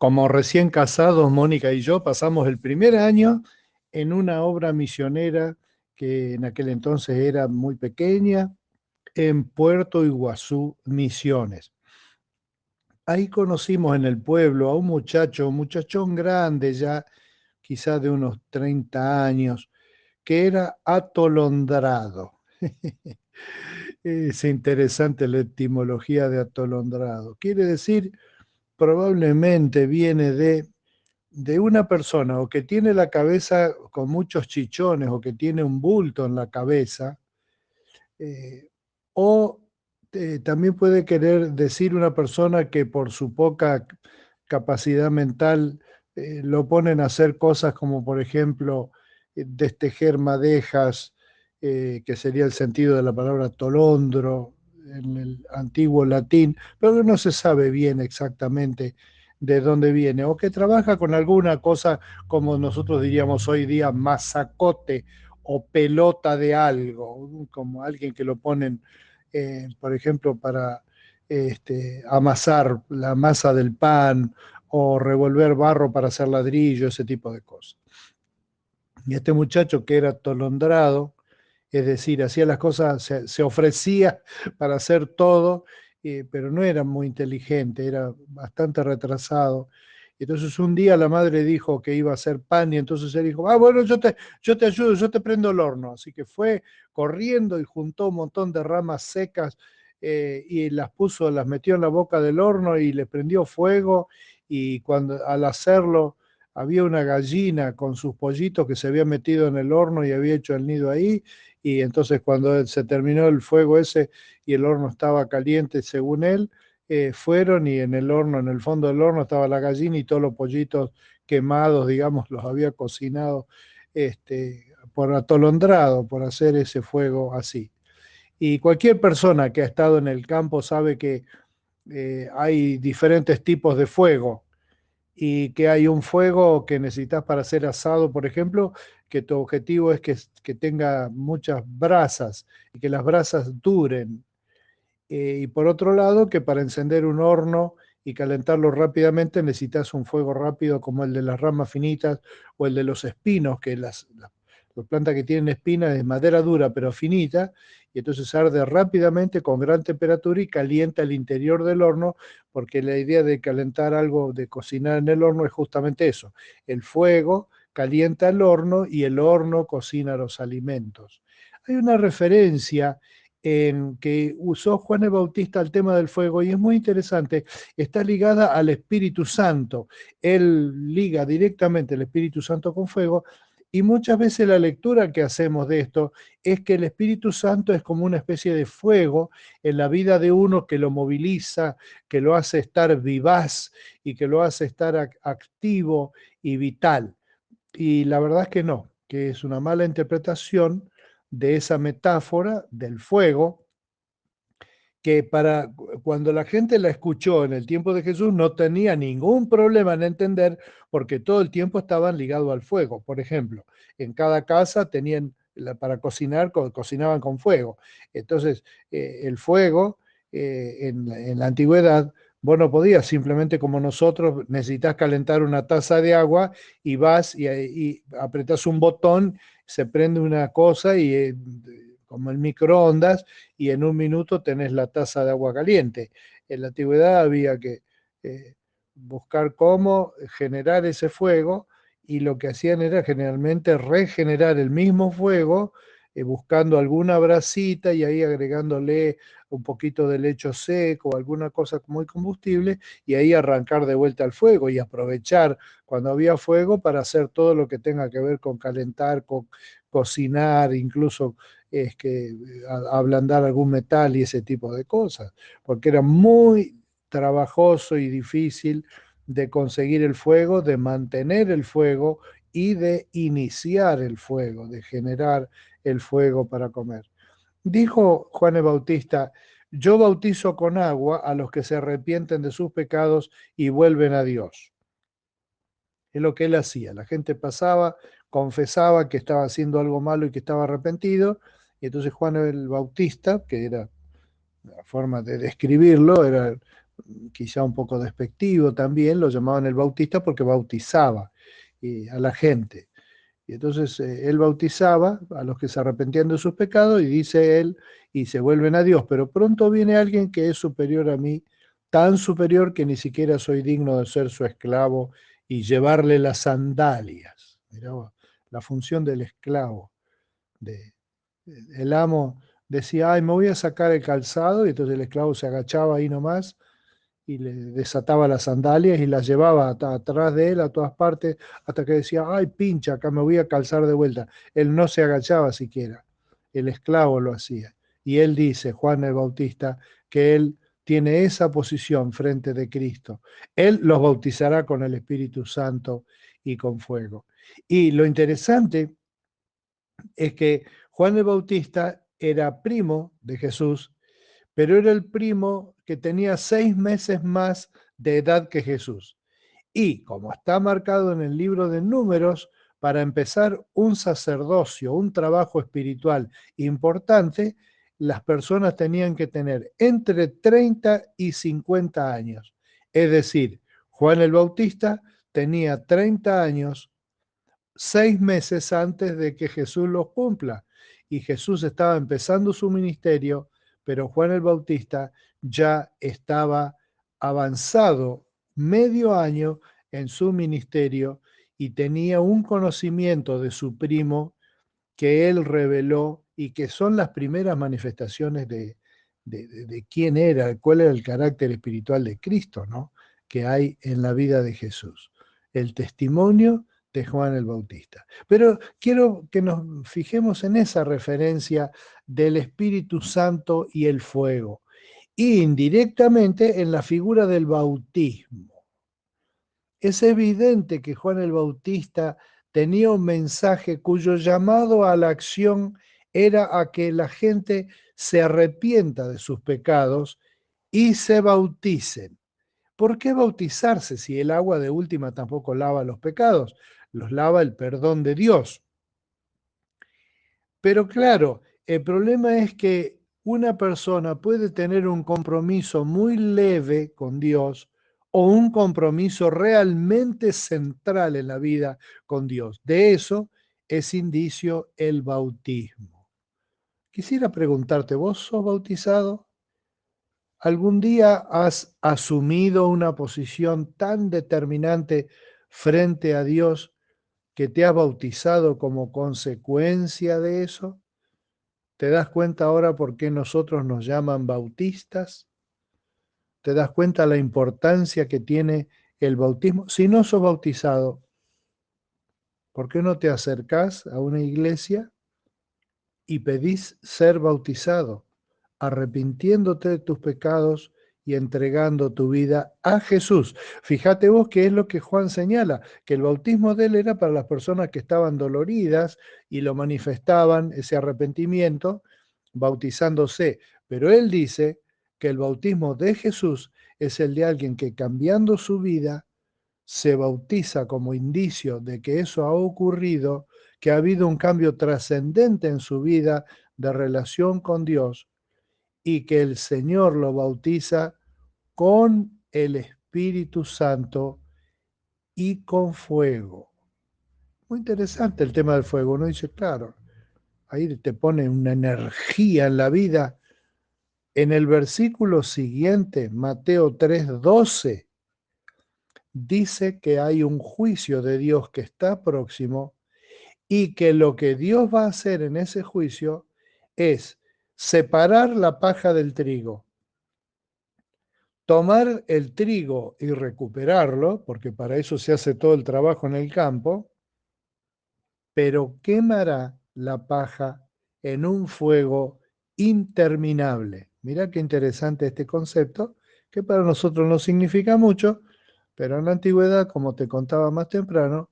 Como recién casados, Mónica y yo pasamos el primer año en una obra misionera que en aquel entonces era muy pequeña, en Puerto Iguazú, Misiones. Ahí conocimos en el pueblo a un muchachón grande ya, quizás de unos 30 años, que era atolondrado. Es interesante la etimología de atolondrado. Quiere decir, probablemente viene de una persona o que tiene la cabeza con muchos chichones o que tiene un bulto en la cabeza, eh, o también puede querer decir una persona que por su poca capacidad mental lo ponen a hacer cosas como por ejemplo destejer madejas, que sería el sentido de la palabra tolondro en el antiguo latín, pero que no se sabe bien exactamente de dónde viene, o que trabaja con alguna cosa como nosotros diríamos hoy día masacote o pelota de algo, como alguien que lo ponen, por ejemplo, para amasar la masa del pan o revolver barro para hacer ladrillo, ese tipo de cosas. Y este muchacho que era tolondrado, es decir, hacía las cosas, se ofrecía para hacer todo, pero no era muy inteligente, era bastante retrasado. Entonces un día la madre dijo que iba a hacer pan y entonces él dijo, ah, bueno, yo te ayudo, yo te prendo el horno. Así que fue corriendo y juntó un montón de ramas secas, y las puso, las metió en la boca del horno y le prendió fuego, y cuando al hacerlo había una gallina con sus pollitos que se había metido en el horno y había hecho el nido ahí, y entonces cuando se terminó el fuego ese y el horno estaba caliente, según él, fueron y en el horno, en el fondo del horno estaba la gallina y todos los pollitos quemados, digamos, los había cocinado por atolondrado, por hacer ese fuego así. Y cualquier persona que ha estado en el campo sabe que hay diferentes tipos de fuego y que hay un fuego que necesitas para hacer asado, por ejemplo, que tu objetivo es que tenga muchas brasas y que las brasas duren. Y por otro lado, que para encender un horno y calentarlo rápidamente necesitas un fuego rápido como el de las ramas finitas o el de los espinos, que las plantas que tienen espinas es madera dura pero finita, y entonces arde rápidamente con gran temperatura y calienta el interior del horno, porque la idea de calentar algo, de cocinar en el horno es justamente eso. El fuego calienta el horno y el horno cocina los alimentos. Hay una referencia en que usó Juan el Bautista al tema del fuego y es muy interesante, está ligada al Espíritu Santo. Él liga directamente el Espíritu Santo con fuego y muchas veces la lectura que hacemos de esto es que el Espíritu Santo es como una especie de fuego en la vida de uno que lo moviliza, que lo hace estar vivaz y que lo hace estar activo y vital. Y la verdad es que no, que es una mala interpretación de esa metáfora del fuego, que para cuando la gente la escuchó en el tiempo de Jesús no tenía ningún problema en entender, porque todo el tiempo estaban ligados al fuego. Por ejemplo, en cada casa tenían para cocinar, cocinaban con fuego. Entonces, el fuego, en la antigüedad, vos no podías simplemente como nosotros, necesitas calentar una taza de agua y vas y apretás un botón, se prende una cosa y como el microondas, y en un minuto tenés la taza de agua caliente. En la antigüedad había que eh, buscar cómo generar ese fuego, y lo que hacían era generalmente regenerar el mismo fuego, buscando alguna brasita y ahí agregándole un poquito de lecho seco o alguna cosa muy combustible, y ahí arrancar de vuelta al fuego y aprovechar cuando había fuego para hacer todo lo que tenga que ver con calentar, con cocinar, incluso es que ablandar algún metal y ese tipo de cosas, porque era muy trabajoso y difícil de conseguir el fuego, de mantener el fuego y de iniciar el fuego, de generar el fuego para comer. Dijo Juan el Bautista, yo bautizo con agua a los que se arrepienten de sus pecados y vuelven a Dios. Es lo que él hacía. La gente pasaba, confesaba que estaba haciendo algo malo y que estaba arrepentido, y entonces Juan el Bautista, que era la forma de describirlo, era quizá un poco despectivo también, lo llamaban el bautista porque bautizaba a la gente. Y entonces él bautizaba a los que se arrepentían de sus pecados y dice él, y se vuelven a Dios, pero pronto viene alguien que es superior a mí, tan superior que ni siquiera soy digno de ser su esclavo y llevarle las sandalias. Mirá vos, la función del esclavo. De, el amo decía, ay, me voy a sacar el calzado, y entonces el esclavo se agachaba ahí nomás y le desataba las sandalias y las llevaba atrás de él a todas partes hasta que decía, ay, pincha, acá me voy a calzar de vuelta. Él no se agachaba siquiera, el esclavo lo hacía. Y él dice, Juan el Bautista, que él tiene esa posición frente de Cristo. Él los bautizará con el Espíritu Santo y con fuego. Y lo interesante es que Juan el Bautista era primo de Jesús, pero era el primo que tenía 6 meses más de edad que Jesús. Y como está marcado en el libro de Números, para empezar un sacerdocio, un trabajo espiritual importante, las personas tenían que tener entre 30 y 50 años. Es decir, Juan el Bautista tenía 30 años 6 meses antes de que Jesús los cumpla. Y Jesús estaba empezando su ministerio, pero Juan el Bautista ya estaba avanzado medio año en su ministerio y tenía un conocimiento de su primo que él reveló y que son las primeras manifestaciones de quién era, cuál era el carácter espiritual de Cristo, ¿no? Que hay en la vida de Jesús. El testimonio de Juan el Bautista. Pero quiero que nos fijemos en esa referencia del Espíritu Santo y el fuego, y indirectamente en la figura del bautismo. Es evidente que Juan el Bautista tenía un mensaje cuyo llamado a la acción era a que la gente se arrepienta de sus pecados y se bauticen. ¿Por qué bautizarse si el agua de última tampoco lava los pecados? Los lava el perdón de Dios. Pero claro, el problema es que una persona puede tener un compromiso muy leve con Dios o un compromiso realmente central en la vida con Dios. De eso es indicio el bautismo. Quisiera preguntarte, ¿vos sos bautizado? ¿Algún día has asumido una posición tan determinante frente a Dios que te has bautizado como consecuencia de eso? ¿Te das cuenta ahora por qué nosotros nos llaman bautistas? ¿Te das cuenta la importancia que tiene el bautismo? Si no sos bautizado, ¿por qué no te acercás a una iglesia y pedís ser bautizado, arrepintiéndote de tus pecados y entregando tu vida a Jesús? Fíjate vos que es lo que Juan señala, que el bautismo de él era para las personas que estaban doloridas y lo manifestaban, ese arrepentimiento, bautizándose. Pero él dice que el bautismo de Jesús es el de alguien que cambiando su vida se bautiza como indicio de que eso ha ocurrido, que ha habido un cambio trascendente en su vida de relación con Dios y que el Señor lo bautiza con el Espíritu Santo y con fuego. Muy interesante el tema del fuego. Uno dice, claro, ahí te pone una energía en la vida. En el versículo siguiente, Mateo 3:12, dice que hay un juicio de Dios que está próximo y que lo que Dios va a hacer en ese juicio es separar la paja del trigo, tomar el trigo y recuperarlo, porque para eso se hace todo el trabajo en el campo, pero quemará la paja en un fuego interminable. Mirá qué interesante este concepto, que para nosotros no significa mucho, pero en la antigüedad, como te contaba más temprano,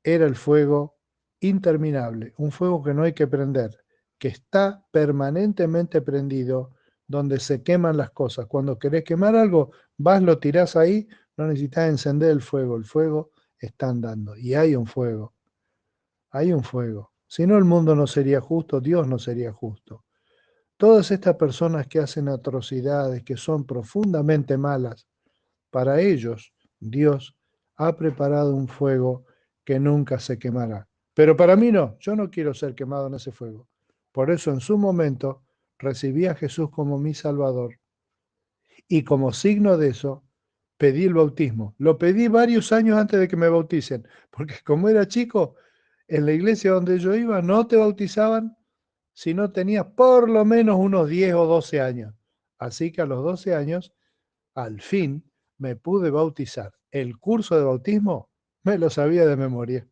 era el fuego interminable, un fuego que no hay que prender, que está permanentemente prendido, donde se queman las cosas. Cuando querés quemar algo, vas, lo tirás ahí, no necesitas encender el fuego está andando y hay un fuego. Si no, el mundo no sería justo, Dios no sería justo. Todas estas personas que hacen atrocidades, que son profundamente malas, para ellos Dios ha preparado un fuego que nunca se quemará. Pero para mí no, yo no quiero ser quemado en ese fuego. Por eso en su momento recibí a Jesús como mi Salvador y como signo de eso pedí el bautismo. Lo pedí varios años antes de que me bauticen, porque como era chico, en la iglesia donde yo iba no te bautizaban si no tenías por lo menos unos 10 o 12 años. Así que a los 12 años, al fin, me pude bautizar. El curso de bautismo me lo sabía de memoria.